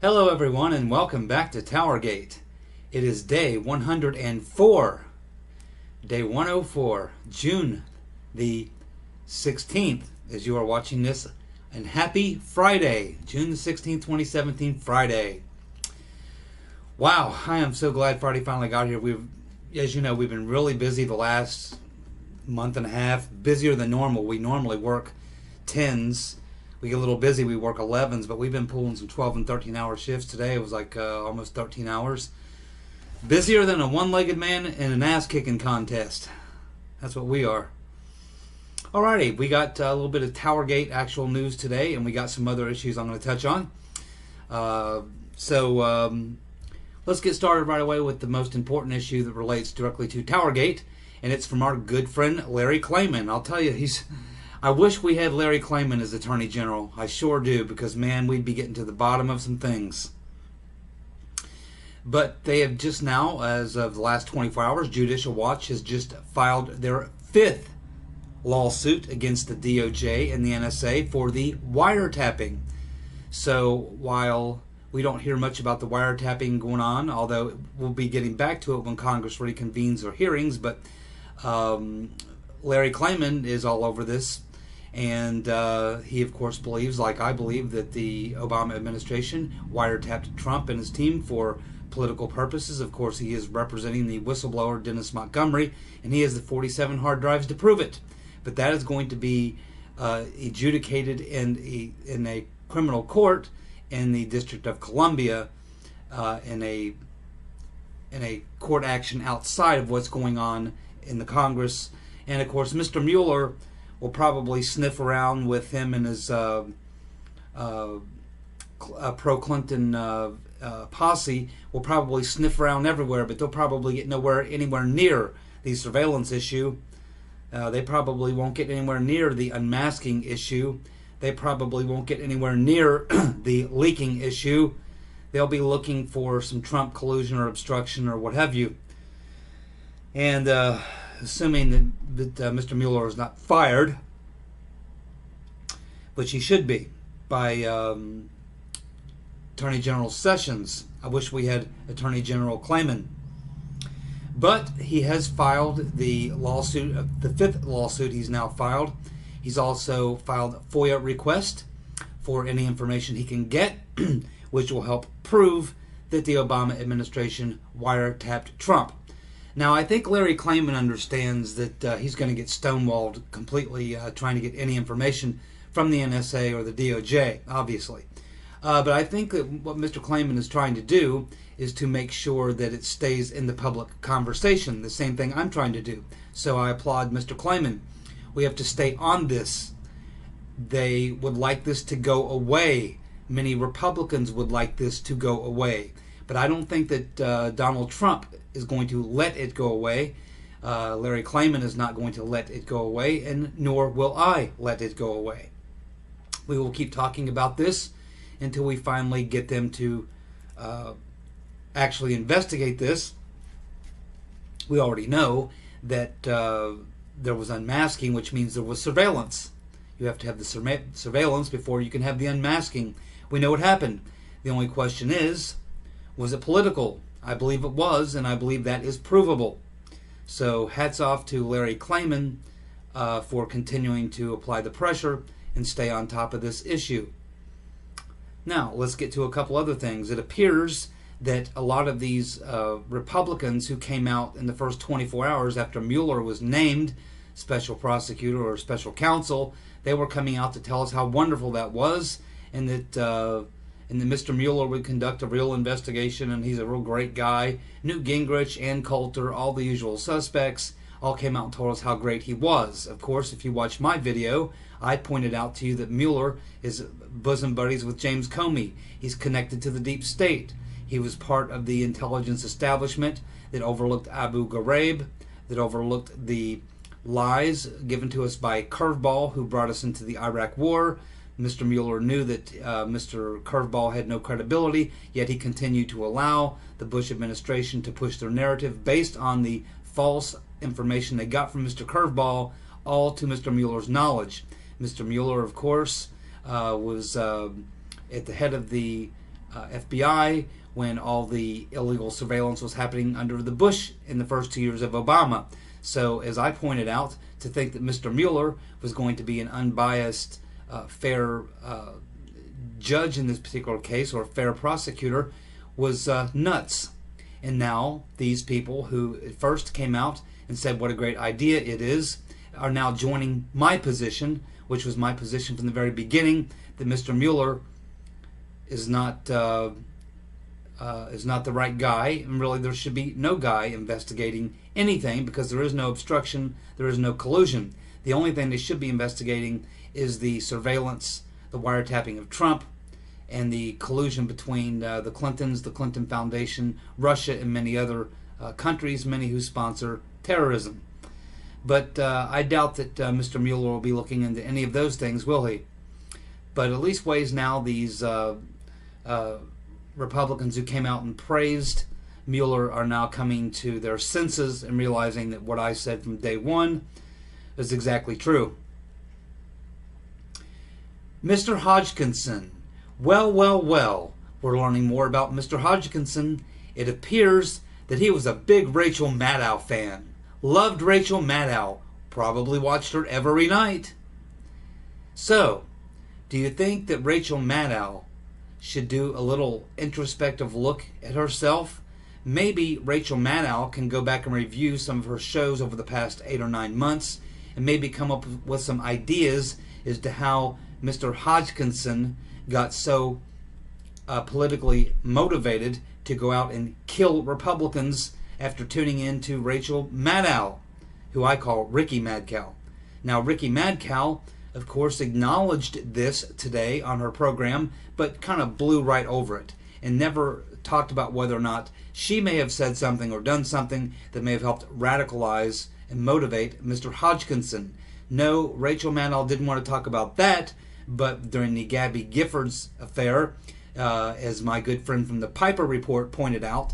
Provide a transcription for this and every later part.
Hello everyone and welcome back to TowerGate. It is day 104. Day 104, June the 16th as you are watching this. And happy Friday, June the 16th, 2017, Friday. Wow, I am so glad Friday finally got here. As you know, we've been really busy the last month and a half, busier than normal. We normally work 10s. We get a little busy, we work 11s, but we've been pulling some 12 and 13 hour shifts. Today it was like almost 13 hours. Busier than a one-legged man in an ass-kicking contest. That's what we are. Alrighty, we got a little bit of TowerGate actual news today, and we got some other issues I'm going to touch on. Let's get started right away with the most important issue that relates directly to TowerGate, and it's from our good friend Larry Klayman. I'll tell you, I wish we had Larry Klayman as Attorney General. I sure do, because man, we'd be getting to the bottom of some things. But they have just now, as of the last 24 hours, Judicial Watch has just filed their 5th lawsuit against the DOJ and the NSA for the wiretapping. So while we don't hear much about the wiretapping going on, although we'll be getting back to it when Congress reconvenes their hearings, but Larry Klayman is all over this. And he, of course, believes, like I believe, that the Obama administration wiretapped Trump and his team for political purposes. Of course, he is representing the whistleblower, Dennis Montgomery, and he has the 47 hard drives to prove it. But that is going to be adjudicated in a criminal court in the District of Columbia in a court action outside of what's going on in the Congress. And, of course, Mr. Mueller will probably sniff around with him and his pro-Clinton posse will probably sniff around everywhere, but they'll probably get anywhere near the surveillance issue. They probably won't get anywhere near the unmasking issue. They probably won't get anywhere near the leaking issue. They'll be looking for some Trump collusion or obstruction or what have you. And assuming that Mr. Mueller is not fired, which he should be, by Attorney General Sessions. I wish we had Attorney General Klayman. But he has filed the lawsuit, the 5th lawsuit he's now filed. He's also filed a FOIA request for any information he can get, which will help prove that the Obama administration wiretapped Trump. Now, I think Larry Klayman understands that he's going to get stonewalled completely trying to get any information from the NSA or the DOJ, obviously. But I think that what Mr. Klayman is trying to do is to make sure that it stays in the public conversation, the same thing I'm trying to do. So I applaud Mr. Klayman. We have to stay on this. They would like this to go away. Many Republicans would like this to go away. But I don't think that Donald Trump is going to let it go away. Larry Klayman is not going to let it go away, and nor will I let it go away. We will keep talking about this until we finally get them to actually investigate this. We already know that there was unmasking, which means there was surveillance. You have to have the surveillance before you can have the unmasking. We know what happened. The only question is, was it political? I believe it was, and I believe that is provable. So hats off to Larry Klayman for continuing to apply the pressure and stay on top of this issue. Now, let's get to a couple other things. It appears that a lot of these Republicans who came out in the first 24 hours after Mueller was named special prosecutor or special counsel, they were coming out to tell us how wonderful that was, and that Mr. Mueller would conduct a real investigation, and he's a real great guy. Newt Gingrich, Ann Coulter, all the usual suspects all came out and told us how great he was. Of course, if you watch my video, I pointed out to you that Mueller is bosom buddies with James Comey. He's connected to the deep state. He was part of the intelligence establishment that overlooked Abu Ghraib, that overlooked the lies given to us by Curveball, who brought us into the Iraq War. Mr. Mueller knew that Mr. Curveball had no credibility, yet he continued to allow the Bush administration to push their narrative based on the false information they got from Mr. Curveball, all to Mr. Mueller's knowledge. Mr. Mueller, of course, was at the head of the FBI, when all the illegal surveillance was happening under the Bush in the first 2 years of Obama. So, as I pointed out, to think that Mr. Mueller was going to be an unbiased, fair judge in this particular case, or fair prosecutor, was nuts. And now these people who at first came out and said what a great idea it is are now joining my position, which was my position from the very beginning, that Mr. Mueller is not the right guy, and really there should be no guy investigating anything, because there is no obstruction, there is no collusion. The only thing they should be investigating is the surveillance, the wiretapping of Trump, and the collusion between the Clintons, the Clinton Foundation, Russia, and many other countries, many who sponsor terrorism. But I doubt that Mr. Mueller will be looking into any of those things, will he? But at least ways now these Republicans who came out and praised Mueller are now coming to their senses and realizing that what I said from day one is exactly true. Mr. Hodgkinson. Well, we're learning more about Mr. Hodgkinson. It appears that he was a big Rachel Maddow fan. Loved Rachel Maddow. Probably watched her every night. So, do you think that Rachel Maddow should do a little introspective look at herself? Maybe Rachel Maddow can go back and review some of her shows over the past 8 or 9 months and maybe come up with some ideas as to how Mr. Hodgkinson got so politically motivated to go out and kill Republicans after tuning in to Rachel Maddow, who I call Ricky Madcow. Now, Ricky Madcow, of course, acknowledged this today on her program, but kind of blew right over it and never talked about whether or not she may have said something or done something that may have helped radicalize and motivate Mr. Hodgkinson. No, Rachel Maddow didn't want to talk about that, but during the Gabby Giffords affair, as my good friend from the Piper Report pointed out,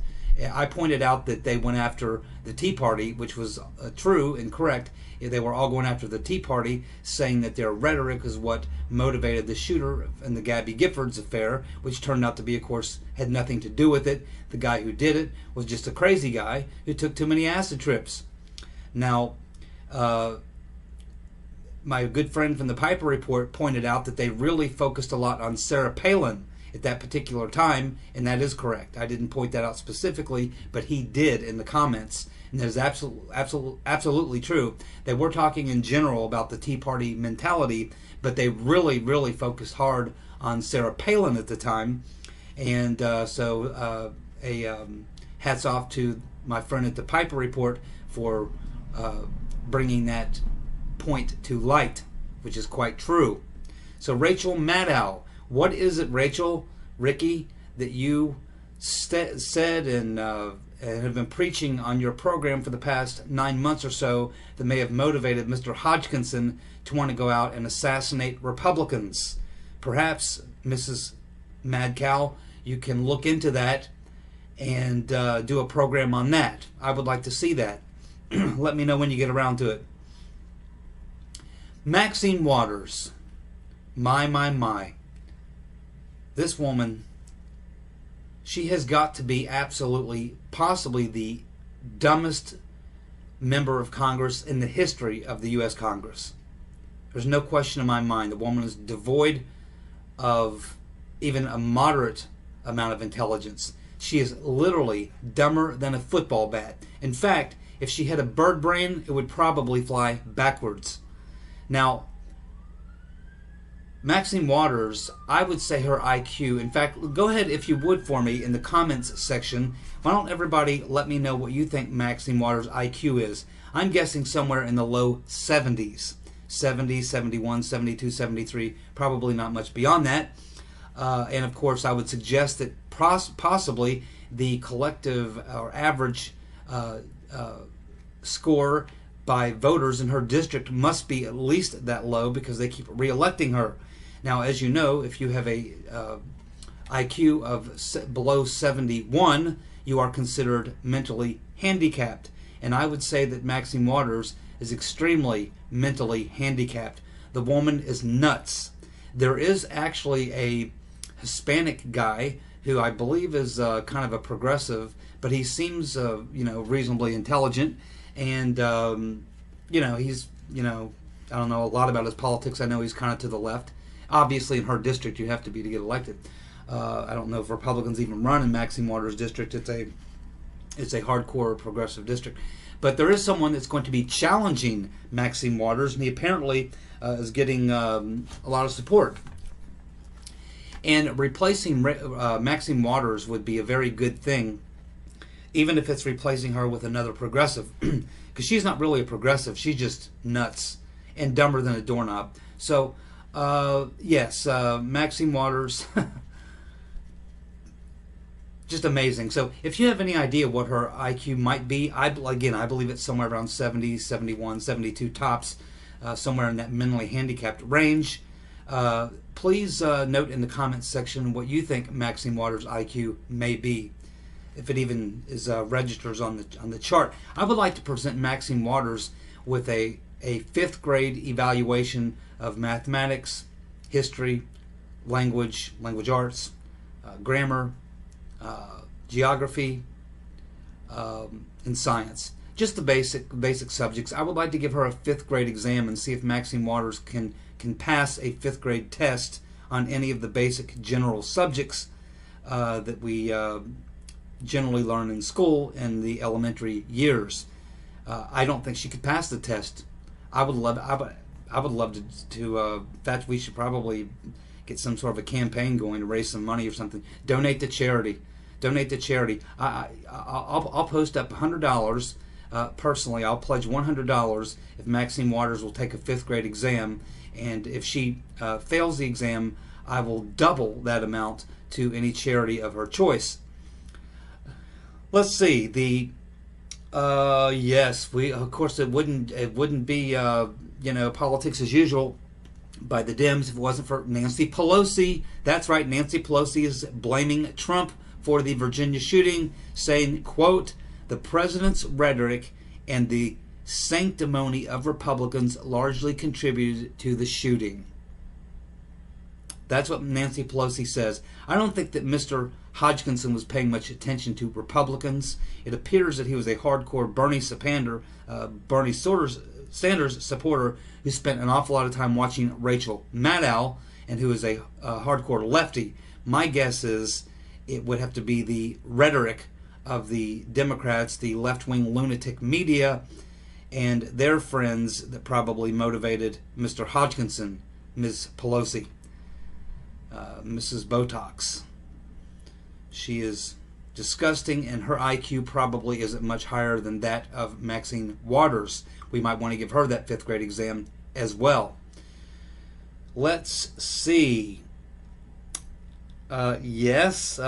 I pointed out that they went after the Tea Party, which was true and correct. They were all going after the Tea Party, saying that their rhetoric is what motivated the shooter in the Gabby Giffords affair, which turned out to be, of course, had nothing to do with it. The guy who did it was just a crazy guy who took too many acid trips. Now, my good friend from the Piper Report pointed out that they really focused a lot on Sarah Palin at that particular time, and that is correct. I didn't point that out specifically, but he did in the comments, and that is absolutely true. They were talking in general about the Tea Party mentality, but they really focused hard on Sarah Palin at the time, and so hats off to my friend at the Piper Report for bringing that point to light, which is quite true. So Rachel Maddow, what is it, Rachel, Ricky, that you said and have been preaching on your program for the past 9 months or so that may have motivated Mr. Hodgkinson to want to go out and assassinate Republicans? Perhaps, Mrs. Madcow, you can look into that and do a program on that. I would like to see that. Let me know when you get around to it. Maxine Waters. My. This woman, she has got to be absolutely, possibly the dumbest member of Congress in the history of the U.S. Congress. There's no question in my mind. The woman is devoid of even a moderate amount of intelligence. She is literally dumber than a football bat. In fact, if she had a bird brain, it would probably fly backwards. Now, Maxine Waters, I would say her IQ, in fact, go ahead if you would for me in the comments section. Why don't everybody let me know what you think Maxine Waters' IQ is? I'm guessing somewhere in the low 70s. 70, 71, 72, 73, probably not much beyond that. And of course, I would suggest that possibly the collective or average score by voters in her district must be at least that low, because they keep re-electing her. Now, as you know, if you have a IQ of below 71, you are considered mentally handicapped. And I would say that Maxine Waters is extremely mentally handicapped. The woman is nuts. There is actually a Hispanic guy who I believe is kind of a progressive, but he seems reasonably intelligent, and he's I don't know a lot about his politics. I know he's kind of to the left. Obviously, in her district, you have to be to get elected. I don't know if Republicans even run in Maxine Waters' district. It's a hardcore progressive district. But there is someone that's going to be challenging Maxine Waters, and he apparently is getting a lot of support. And replacing Maxine Waters would be a very good thing, even if it's replacing her with another progressive, because she's not really a progressive. She's just nuts and dumber than a doorknob. So, yes, Maxine Waters, just amazing. So if you have any idea what her IQ might be, I believe it's somewhere around 70, 71, 72 tops, somewhere in that mentally handicapped range. Please note in the comments section what you think Maxine Waters' IQ may be, if it even is registers on the chart. I would like to present Maxine Waters with a 5th grade evaluation of mathematics, history, language arts, grammar, geography, and science. Just the basic subjects. I would like to give her a 5th grade exam and see if Maxine Waters can pass a 5th grade test on any of the basic general subjects that we generally learn in school in the elementary years. I don't think she could pass the test. I would love to in fact, we should probably get some sort of a campaign going to raise some money or something. Donate to charity. I'll post up $100. Personally, I'll pledge $100 if Maxine Waters will take a 5th grade exam, and if she fails the exam, I will double that amount to any charity of her choice. Let's see. Yes, of course it wouldn't be politics as usual by the Dems if it wasn't for Nancy Pelosi. That's right, Nancy Pelosi is blaming Trump for the Virginia shooting, saying, quote, "The president's rhetoric and the sanctimony of Republicans largely contributed to the shooting." That's what Nancy Pelosi says. I don't think that Mr. Hodgkinson was paying much attention to Republicans. It appears that he was a hardcore Bernie Sanders supporter who spent an awful lot of time watching Rachel Maddow, and who is a hardcore lefty. My guess is it would have to be the rhetoric of the Democrats, the left-wing lunatic media, and their friends that probably motivated Mr. Hodgkinson, Ms. Pelosi, Mrs. Botox. She is disgusting, and her IQ probably isn't much higher than that of Maxine Waters. We might want to give her that 5th grade exam as well. Let's see. Yes,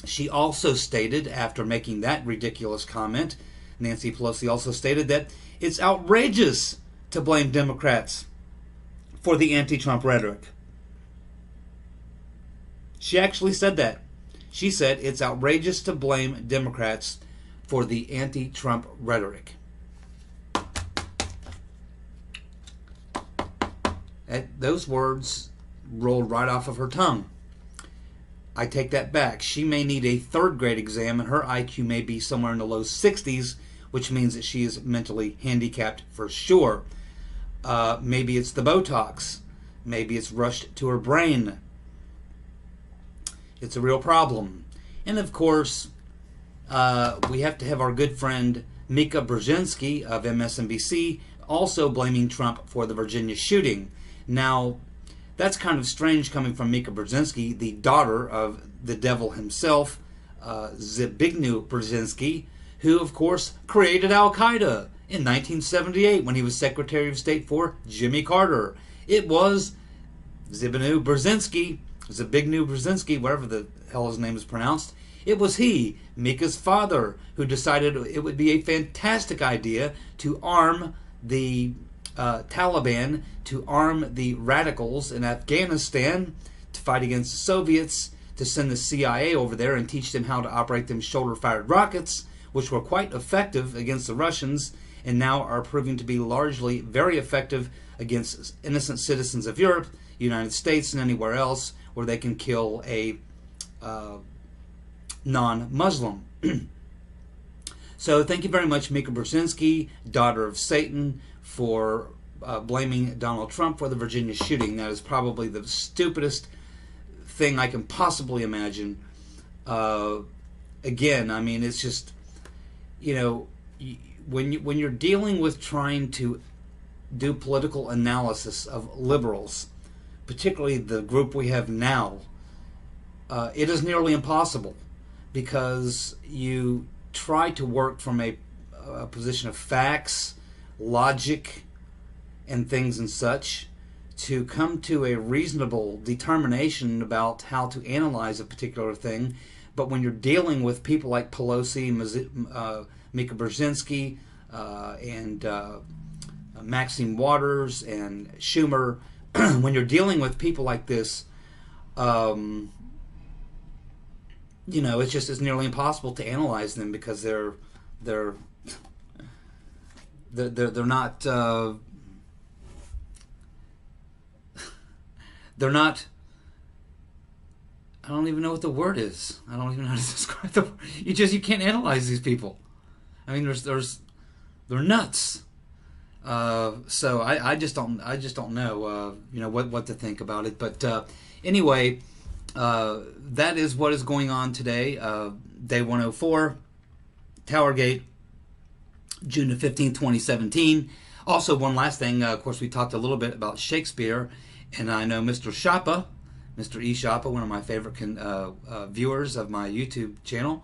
she also stated, after making that ridiculous comment, Nancy Pelosi also stated that it's outrageous to blame Democrats for the anti-Trump rhetoric. She actually said that. She said it's outrageous to blame Democrats for the anti-Trump rhetoric. Those words rolled right off of her tongue. I take that back. She may need a 3rd grade exam, and her IQ may be somewhere in the low 60s, which means that she is mentally handicapped for sure. Maybe it's the Botox. Maybe it's rushed to her brain. It's a real problem. And of course, we have to have our good friend Mika Brzezinski of MSNBC also blaming Trump for the Virginia shooting. Now, that's kind of strange coming from Mika Brzezinski, the daughter of the devil himself, Zbigniew Brzezinski, who, of course, created Al-Qaeda in 1978 when he was Secretary of State for Jimmy Carter. It was Zbigniew Brzezinski, whatever the hell his name is pronounced. It was he, Mika's father, who decided it would be a fantastic idea to arm the Taliban, to arm the radicals in Afghanistan, to fight against the Soviets, to send the CIA over there and teach them how to operate them shoulder-fired rockets, which were quite effective against the Russians, and now are proving to be largely very effective against innocent citizens of Europe United States and anywhere else where they can kill a non-Muslim. So thank you very much, Mika Brzezinski, daughter of Satan, for blaming Donald Trump for the Virginia shooting. That is probably the stupidest thing I can possibly imagine. Again, I mean, it's just, you know, when you're dealing with trying to do political analysis of liberals, particularly the group we have now, it is nearly impossible, because you try to work from a position of facts, logic, and things and such, to come to a reasonable determination about how to analyze a particular thing. But when you're dealing with people like Pelosi, Mika Brzezinski, and Maxine Waters and Schumer, when you're dealing with people like this, you know, it's nearly impossible to analyze them, because they're not they're not. I don't even know what the word is. I don't even know how to describe the word. You can't analyze these people. I mean, they're nuts. So I just don't know, you know, what to think about it. But anyway, that is what is going on today. Day 104, TowerGate, June the 15th, 2017. Also, one last thing. Of course, we talked a little bit about Shakespeare, and I know Mr. Shapa, Mr. E. Shapa, one of my favorite viewers of my YouTube channel.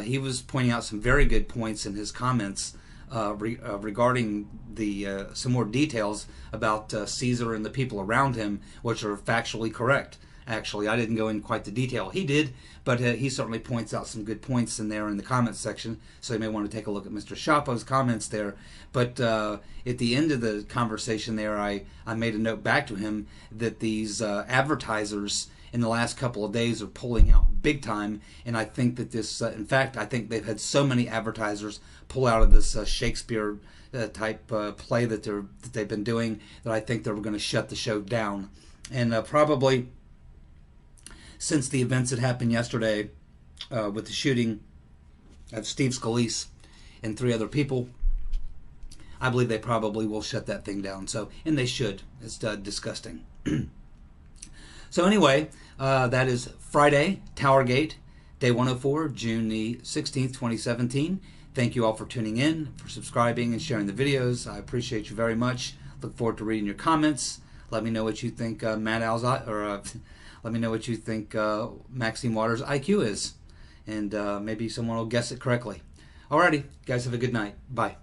He was pointing out some very good points in his comments regarding some more details about Caesar and the people around him, which are factually correct. Actually, I didn't go in quite the detail he did, but he certainly points out some good points in there in the comments section, so you may want to take a look at Mr. Shapa's comments there. But at the end of the conversation there, I made a note back to him that these advertisers in the last couple of days are pulling out big time, and I think that this, in fact, I think they've had so many advertisers pull out of this Shakespeare type play that they've been doing, that I think they're going to shut the show down. And probably, since the events that happened yesterday with the shooting of Steve Scalise and 3 other people, I believe they probably will shut that thing down. So, and they should. It's disgusting. So anyway, that is Friday, TowerGate, day 104, June the 16th, 2017. Thank you all for tuning in, for subscribing and sharing the videos. I appreciate you very much. Look forward to reading your comments. Let me know what you think Maddow's, let me know what you think Maxine Waters IQ is, and maybe someone will guess it correctly. Alrighty, guys, have a good night. Bye.